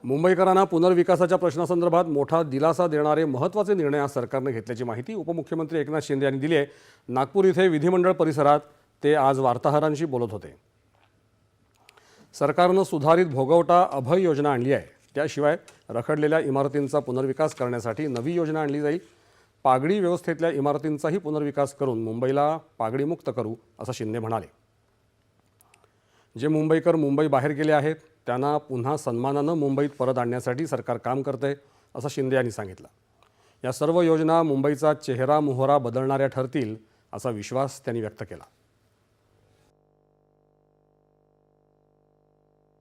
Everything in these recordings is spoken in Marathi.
मुंबईकरांना पुनर्विकासाच्या प्रश्नासंदर्भात मोठा दिलासा देणारे महत्त्वाचे निर्णय आज सरकारने घेतल्याची माहिती उपमुख्यमंत्री एकनाथ शिंदे यांनी दिली आहे। नागपूर इथे विधिमंडळ परिसरात ते आज वार्ताहरांशी बोलत होते। सरकारने सुधारित भोगवटा अभय योजना आणली आहे। त्याशिवाय रखडलेल्या इमारतींचा पुनर्विकास करण्यासाठी नवी योजना आणली जाईल। पागडी व्यवस्थेतल्या इमारतींचाही पुनर्विकास करून मुंबईला पागडीमुक्त करू असं शिंदे म्हणाले। जे मुंबईकर मुंबई बाहेर गेले आहेत त्यांना पुन्हा सन्मानाने मुंबईत परत आणण्यासाठी सरकार काम करते असं शिंदे यांनी सांगितलं। या सर्व योजना मुंबईचा चेहरा मोहरा बदलणाऱ्या ठरतील असा विश्वास त्यांनी व्यक्त केला।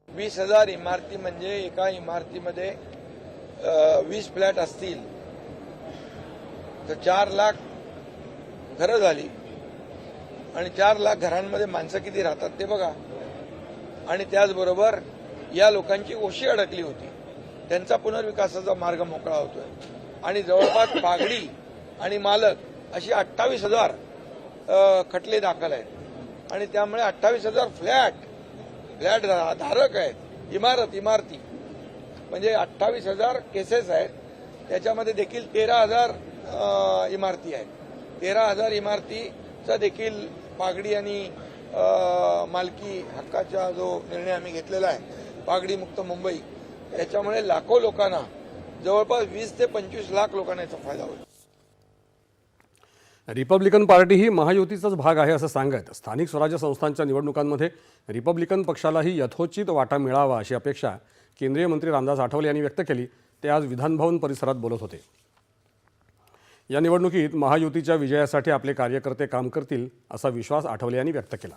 20,000 इमारती म्हणजे एका इमारतीमध्ये 20 फ्लॅट असतील तर 4 लाख घरं झाली आणि 4 लाख घरांमध्ये माणसं किती राहतात ते बघा। आणि त्याचबरोबर या लोकांची ओशी अडकली होती, त्यांचा पुनर्विकासाचा मार्ग मोकळा होतोय आणि जवळपास पागडी आणि मालक अशी 28,000 खटले दाखल आहेत आणि त्यामुळे 28,000 फ्लॅट धारक आहेत। इमारती म्हणजे 28,000 केसेस आहेत, त्याच्यामध्ये देखील 13,000 इमारती आहेत। 13,000 इमारतीचा देखील पागडी आणि मालकी हक्काचा जो निर्णय आम्ही घेतलेला आहे पागडी मुक्त मुंबई, त्याच्यामुळे लाखो लोकांना जवळपास 20 ते 25 लाख लोकांना याचा फायदा होईल। रिपब्लिकन पार्टी ही महायुतीचाच भाग आहे असं सांगत स्थानिक स्वराज्य संस्थांच्या निवडणुकांमध्ये रिपब्लिकन पक्षालाही यथोचित वाटा मिळावा अशी अपेक्षा केंद्रीय मंत्री रामदास आठवले यांनी व्यक्त केली। ते आज विधानभवन परिसरात बोलत होते। या निवडणुकीत महायुतीच्या विजयासाठी आपले कार्यकर्ते काम करतील असा विश्वास आठवले यांनी व्यक्त केला।